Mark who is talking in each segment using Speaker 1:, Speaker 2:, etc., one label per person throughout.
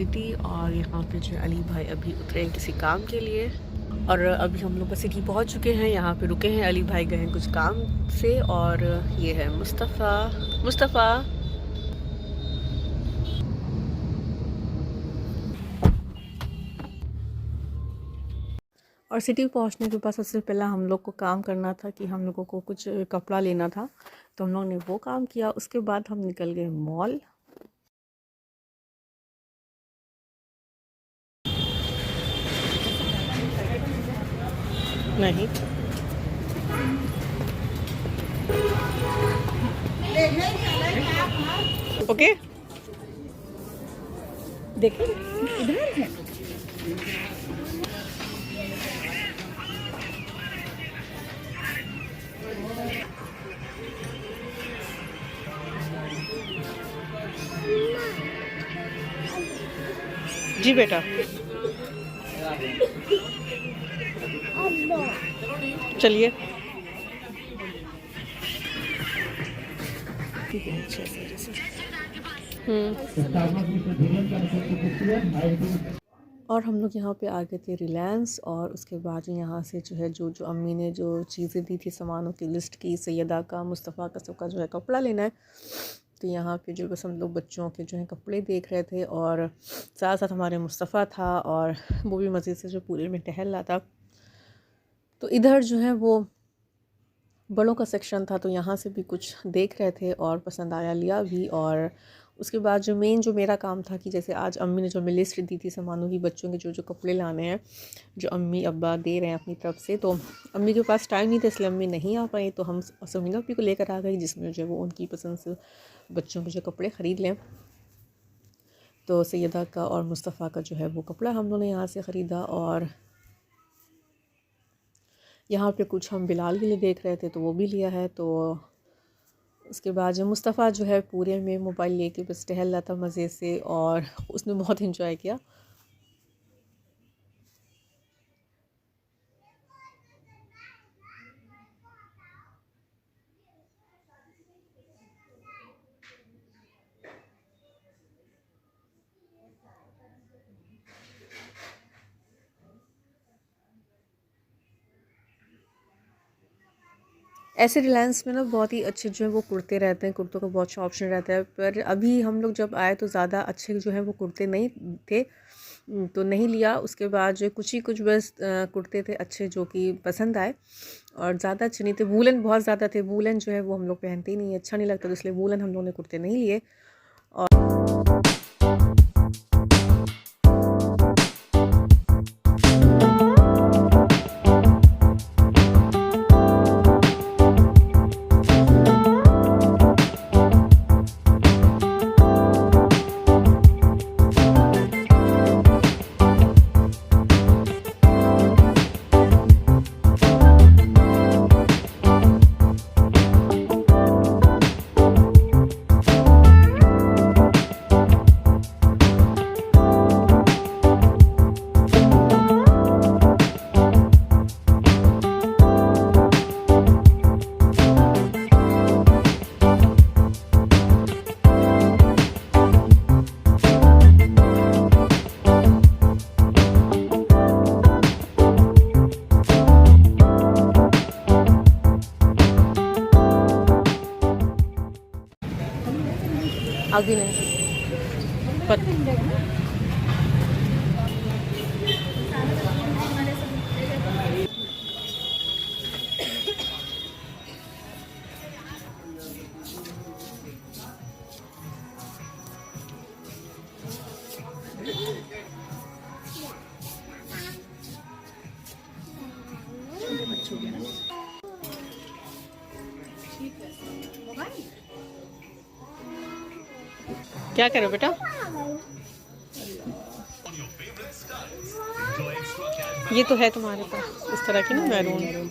Speaker 1: City और यहाँ पे जो अली भाई अभी उतरे हैं किसी काम के लिए और अभी हम लोग सिटी पहुँच चुके हैं। यहाँ पे रुके हैं, अली भाई गए हैं कुछ काम से और ये है मुस्तफ़ा। और सिटी पहुंचने के बाद सबसे पहला हम लोग को काम करना था कि हम लोगों को कुछ कपड़ा लेना था, तो हम लोग ने वो काम किया। उसके बाद हम निकल गए मॉल। नहीं ओके देखिए इधर है। जी बेटा चलिए। और हम लोग यहाँ पे आ गए थे रिलायंस और उसके बाद यहाँ से जो है जो अम्मी ने जो चीज़ें दी थी, सामानों की लिस्ट की, सैयदा का, मुस्तफ़ा का, सबका जो है कपड़ा लेना है। तो यहाँ पे जो बस हम लोग बच्चों के जो है कपड़े देख रहे थे और साथ साथ हमारे मुस्तफ़ा था और वो भी मज़े से जो पूरे में टहल रहा था। तो इधर जो है वो बड़ों का सेक्शन था, तो यहाँ से भी कुछ देख रहे थे और पसंद आया, लिया भी। और उसके बाद जो मेरा काम था कि जैसे आज अम्मी ने जो हमें लिस्ट दी थी सामानों की, बच्चों के जो कपड़े लाने हैं, जो अम्मी अब्बा दे रहे हैं अपनी तरफ से, तो अम्मी के पास टाइम नहीं था इसलिए अम्मी नहीं आ पाई। तो हम समीना अप्पी को लेकर आ गई, जिसमें जो वो उनकी पसंद से बच्चों के जो कपड़े ख़रीद लें। तो सैयदा का और मुस्तफ़ा का जो है वो कपड़ा हम लोगों ने यहाँ से ख़रीदा। और यहाँ पे कुछ हम बिलाल के लिए देख रहे थे तो वो भी लिया है। तो उसके बाद जो मुस्तफ़ा जो है पूरे में मोबाइल लेके बस टहल रहा था मज़े से और उसने बहुत इन्जॉय किया। ऐसे रिलायंस में ना बहुत ही अच्छे जो है वो कुर्ते रहते हैं, कुर्तों का बहुत अच्छा ऑप्शन रहता है। पर अभी हम लोग जब आए तो ज़्यादा अच्छे जो है वो कुर्ते नहीं थे, तो नहीं लिया। उसके बाद जो कुछ बस कुर्ते थे अच्छे जो कि पसंद आए और ज़्यादा अच्छे नहीं थे। वूलन बहुत ज़्यादा थे, वूलन जो है वो हम लोग पहनते ही नहीं, अच्छा नहीं लगता, तो इसलिए वूलन हम लोगों ने कुर्ते नहीं लिए। आगे नहीं क्या करो बेटा? ये तो है तुम्हारे पास इस तरह की ना मैरून,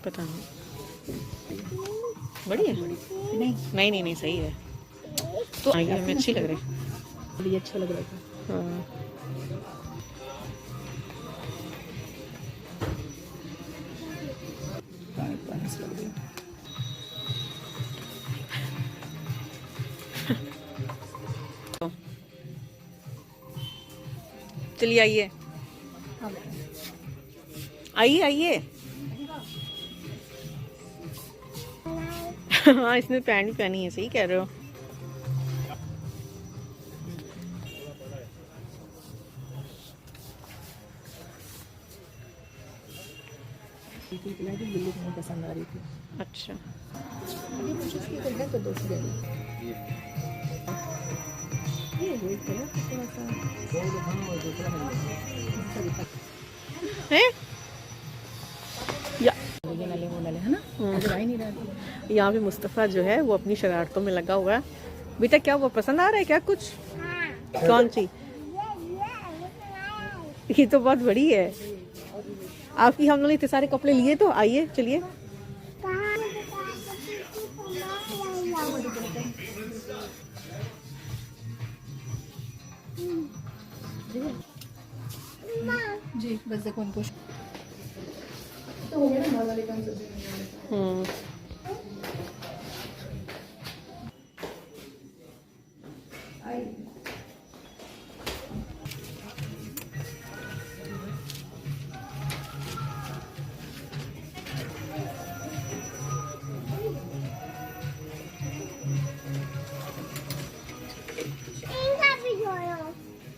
Speaker 1: पता नहीं बड़ी है? नहीं सही है। तो ये हमें अच्छी लग रही है, बड़ी अच्छा लग रहा है। हाँ चलिए आइए आइए आइए। हाँ इसने पैंट भी पहनी है, सही कह रहे हो।
Speaker 2: बिल्ली को पसंद आ रही थी।
Speaker 1: अच्छा
Speaker 2: अभी कोशिश की तो है तो दोस्त दे दी। ये वेट करो थोड़ा सा
Speaker 1: है या
Speaker 2: ये नाले वो नाले है ना, नजर आ ही नहीं रहा था।
Speaker 1: यहाँ पे मुस्तफ़ा जो है वो अपनी शरारतों में लगा हुआ है। बेटा क्या वो पसंद आ रहा है क्या कुछ? कौन सी? ये तो बहुत बड़ी है आपकी। हम लोग इतने सारे कपड़े लिए तो आइए चलिए।
Speaker 2: जी बस देखो उनको तो हो गया ना वाले काम से।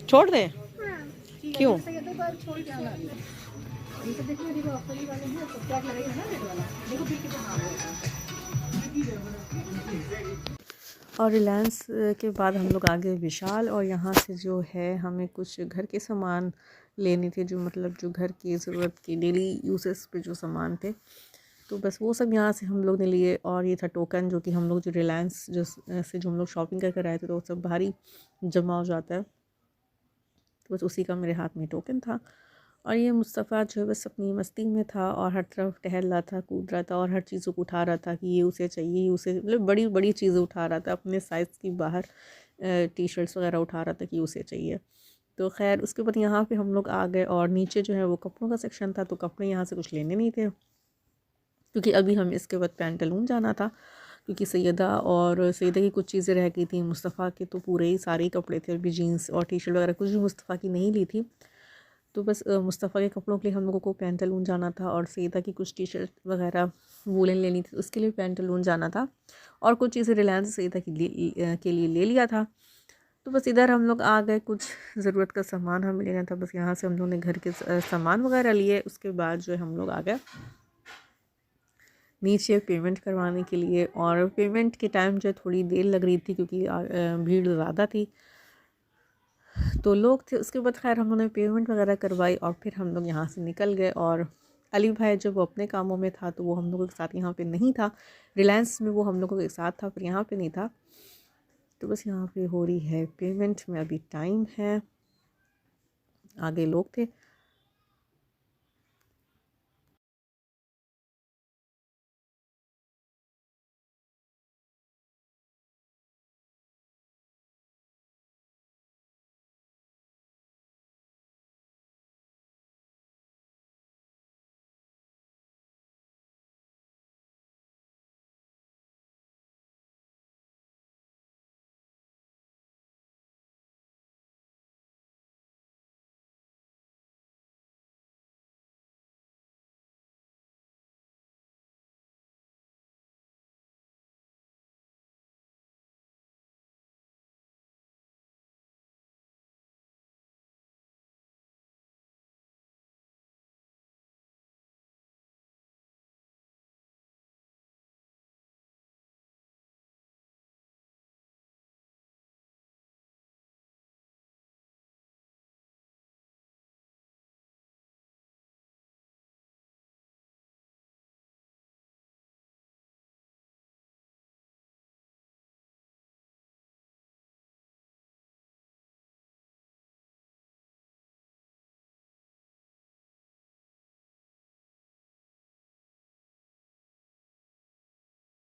Speaker 1: छोड़ दें? क्यों?
Speaker 2: छोड़ के आना ये तो देखो देखो ऑफर वाले हैं तो क्या लगेगा ना रेड वाला देखो फिर कितना
Speaker 1: और रिलायंस के बाद हम लोग आगे विशाल, और यहाँ से जो है हमें कुछ घर के सामान लेने थे, जो मतलब जो घर की ज़रूरत की डेली यूसेस पे जो सामान थे, तो बस वो सब यहाँ से हम लोग ने लिए। और ये था टोकन जो कि हम लोग जो रिलायंस जो से जो हम लोग शॉपिंग कर कर आए थे तो वो सब भारी जमा हो जाता है, तो बस उसी का मेरे हाथ में टोकन था। और ये मुस्तफ़ा जो है बस अपनी मस्ती में था और हर तरफ टहल रहा था, कूद रहा था और हर चीज़ को उठा रहा था कि ये उसे चाहिए, ये उसे, मतलब बड़ी बड़ी चीज़ें उठा रहा था अपने साइज़ की बाहर। टी शर्ट्स वगैरह उठा रहा था कि उसे चाहिए। तो खैर उसके बाद यहाँ पे हम लोग आ गए और नीचे जो है वो कपड़ों का सेक्शन था, तो कपड़े यहाँ से कुछ लेने नहीं थे क्योंकि अभी हम इसके बाद पैंटलून जाना था, क्योंकि सैयदा की कुछ चीज़ें रह गई थी। मुस्तफ़ा के तो पूरे ही सारे ही कपड़े थे, अभी जीन्स और टी शर्ट वगैरह कुछ भी मुस्तफ़ा की नहीं ली थी। तो बस मुस्तफ़ा के कपड़ों के लिए हम लोगों को पैंटलून जाना था, और सैयदा की कुछ टी शर्ट वगैरह वूलन लेनी थी, उसके लिए पैंटलून जाना था, और कुछ चीज़ें रिलायंस सैयदा के लिए ले लिया था। तो बस इधर हम लोग आ गए, कुछ ज़रूरत का सामान हमें लेना था, बस यहाँ से हम लोगों ने घर के सामान वगैरह लिए। उसके बाद जो है हम लोग आ गए नीचे पेमेंट करवाने के लिए, और पेमेंट के टाइम जो है थोड़ी देर लग रही थी क्योंकि भीड़ ज़्यादा थी, तो लोग थे। उसके बाद खैर हम लोगों ने पेमेंट वगैरह करवाई और फिर हम लोग यहाँ से निकल गए। और अली भाई जब वो अपने कामों में था तो वो हम लोगों के साथ यहाँ पे नहीं था, रिलायंस में वो हम लोगों के साथ था पर यहाँ पे नहीं था। तो बस यहाँ पे हो रही है पेमेंट में, अभी टाइम है, आगे लोग थे।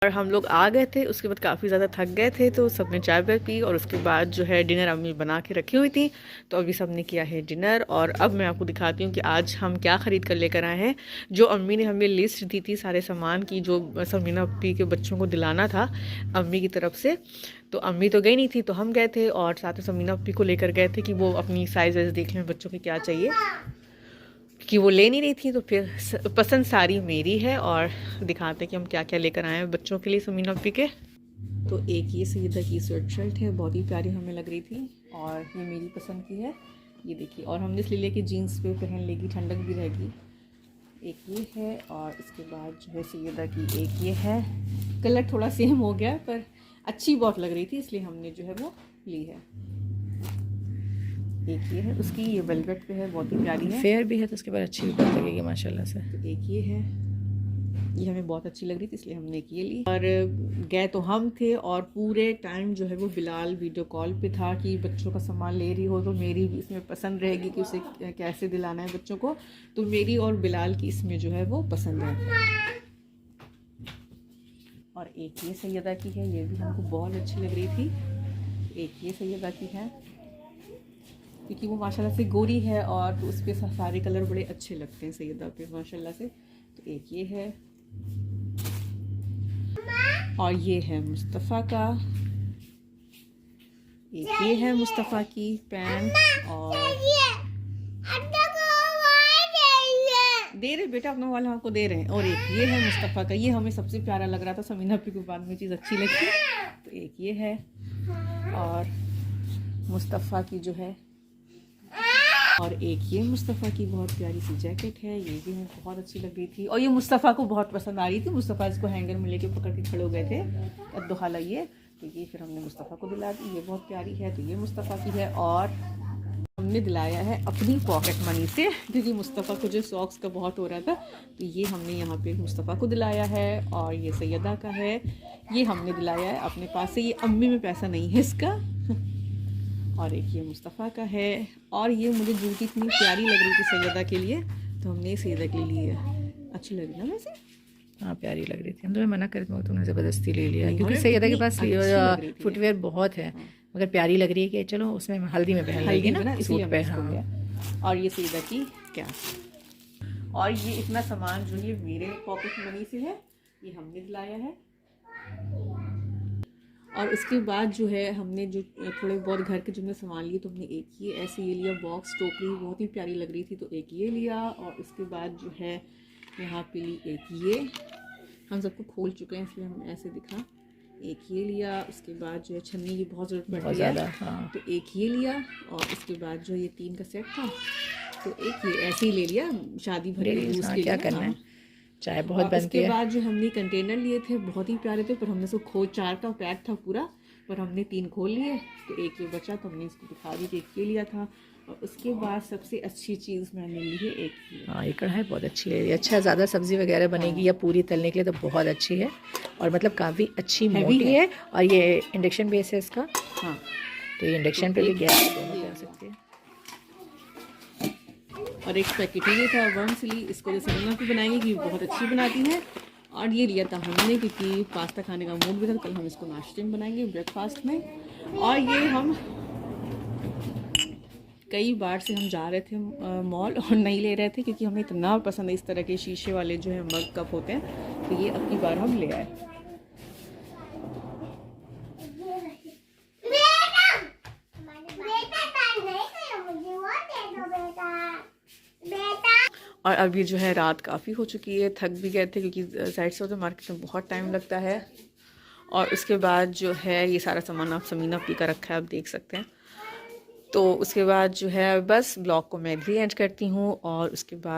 Speaker 1: और हम लोग आ गए थे, उसके बाद काफ़ी ज़्यादा थक गए थे तो सबने चाय वाय पी, और उसके बाद जो है डिनर अम्मी बना के रखी हुई थी, तो अभी सबने किया है डिनर। और अब मैं आपको दिखाती हूँ कि आज हम क्या ख़रीद कर लेकर आए हैं। जो अम्मी ने हमें लिस्ट दी थी सारे सामान की, जो समीना अपनी के बच्चों को दिलाना था अम्मी की तरफ से, तो अम्मी तो गई नहीं थी, तो हम गए थे और साथ में समीना अपनी को लेकर गए थे कि वो अपनी साइज़ वाइज देख लें बच्चों के क्या चाहिए, कि वो ले नहीं रही थी। तो फिर पसंद सारी मेरी है और दिखाते कि हम क्या क्या लेकर आए हैं बच्चों के लिए समीना अपनी के। तो एक ये सईदा की स्वेट शर्ट है, बहुत ही प्यारी हमें लग रही थी और ये मेरी पसंद की है, ये देखिए। और हमने इसलिए लिया कि जीन्स पे पहन लेगी, ठंडक भी रहेगी। एक ये है और इसके बाद जो है सईदा की एक ये है, कलर थोड़ा सेम हो गया पर अच्छी बहुत लग रही थी इसलिए हमने जो है वो ली है। एक ये है उसकी, ये वेलवेट पे है, बहुत ही प्यारी है,
Speaker 2: फेयर भी है तो उसके बाद अच्छी भी बहुत लगेगी माशाल्लाह से।
Speaker 1: तो एक ये है, ये हमें बहुत अच्छी लग रही थी इसलिए हमने एक ये ली। और गए तो हम थे और पूरे टाइम जो है वो बिलाल वीडियो कॉल पे था कि बच्चों का सामान ले रही हो तो मेरी भी इसमें पसंद रहेगी कि उसे कैसे दिलाना है बच्चों को, तो मेरी और बिलाल की इसमें जो है वो पसंद है। और एक ये सैयदा की है, ये भी हमको बहुत अच्छी लग रही थी। एक ये सैयदा की है क्योंकि वो माशाल्लाह से गोरी है और तो उस पर सारे कलर बड़े अच्छे लगते हैं सैयदा पे माशाल्लाह से। तो एक ये है और ये है मुस्तफ़ा का, एक ये है मुस्तफ़ा की पैंट और दे रहे बेटा अपना वाला हमको दे रहे हैं। और एक ये है मुस्तफ़ा का, ये हमें सबसे प्यारा लग रहा था, समीना पी के बाद में चीज़ अच्छी लगी। तो एक ये है और मुस्तफ़ा की जो है, और एक ये मुस्तफ़ा की बहुत प्यारी सी जैकेट है, ये भी हमें बहुत अच्छी लग रही थी और ये मुस्तफ़ा को बहुत पसंद आ रही थी। मुस्तफ़ा इसको हैंगर में लेके पकड़ के खड़े हो गए थे अद्दो हाला ये, तो ये फिर हमने मुस्तफ़ा को दिला दी, ये बहुत प्यारी है। तो ये मुस्तफ़ा की है और हमने दिलाया है अपनी पॉकेट मनी से क्योंकि मुस्तफ़ा को जो सॉक्स का बहुत हो रहा था, तो ये हमने यहाँ पे मुस्तफ़ा को दिलाया है। और ये सैयदा का है, ये हमने दिलाया है अपने पास से, ये अम्मी में पैसा नहीं है इसका। और एक ये मुस्तफ़ा का है और ये मुझे जूती इतनी प्यारी लग रही थी सैयदा के लिए तो हमने सैयदा के लिए ली है। अच्छी लगी ना वैसे?
Speaker 2: हाँ प्यारी लग रही थी, हम तुम्हें मना कर तुमने ज़बरदस्ती ले लिया क्योंकि सैयदा के पास फुटवेयर बहुत है मगर प्यारी लग रही है कि चलो उसमें हल्दी में पहन लेगी ना
Speaker 1: इसलिए
Speaker 2: पे।
Speaker 1: हाँ। और ये सैयदा की क्या, और ये इतना सामान जो ये मेरे पॉकेट मनी से है, ये हमने दिलाया है। और उसके बाद जो है हमने जो थोड़े बहुत घर के जो सामान लिए तो हमने एक ये ऐसे ये लिया बॉक्स, टोकरी बहुत ही प्यारी लग रही थी तो एक ये लिया। और उसके बाद जो है यहाँ पे ली एक ये, हम सबको खोल चुके हैं इसलिए हम ऐसे दिखा, एक ये लिया। उसके बाद जो है छन्नी की बहुत ज़रूरत पड़ती है
Speaker 2: हाँ।
Speaker 1: तो एक ये लिया। और उसके बाद जो ये 3 का सेट था तो एक ये ऐसे ही ले लिया शादी भरे यूज़ के लिए।
Speaker 2: क्या करना है, चाय बहुत बनती है।
Speaker 1: उसके बाद जो हमने कंटेनर लिए थे बहुत ही प्यारे थे पर हमने उसको खोल, 4 का पैक था पूरा पर हमने 3 खोल लिए तो एक ये बचा तो हमने इसको दिखा दी, एक ये लिया था। और उसके बाद सबसे अच्छी चीज़ मैंने ली है एक ये।
Speaker 2: हाँ ये कढ़ाई बहुत अच्छी है, अच्छा ज़्यादा सब्ज़ी वगैरह बनेगी या पूरी तलने के लिए तो बहुत अच्छी है और मतलब काफ़ी अच्छी मोटी है। और ये इंडक्शन बेस है इसका।
Speaker 1: हाँ
Speaker 2: तो ये इंडक्शन पे भी गैस दोनों पे आ सकती है।
Speaker 1: और एक पैकेट ये था वर्मसिली, इसको जैसे समीना भी बनाएंगे कि बहुत अच्छी बनाती है। और ये लिया था हमने क्योंकि पास्ता खाने का मूड भी था, कल हम इसको नाश्ते में बनाएंगे ब्रेकफास्ट में। और ये हम कई बार से हम जा रहे थे मॉल और नहीं ले रहे थे क्योंकि हमें इतना पसंद है इस तरह के शीशे वाले जो है मग कप होते हैं, तो ये अब की बार हम ले आए। और अभी जो है रात काफ़ी हो चुकी है, थक भी गए थे क्योंकि साइड से तो मार्केट में बहुत टाइम लगता है। और उसके बाद जो है ये सारा सामान आप समीना पी का रखा है, आप देख सकते हैं। तो उसके बाद जो है बस ब्लॉग को मैं भी एंड करती हूँ और उसके बाद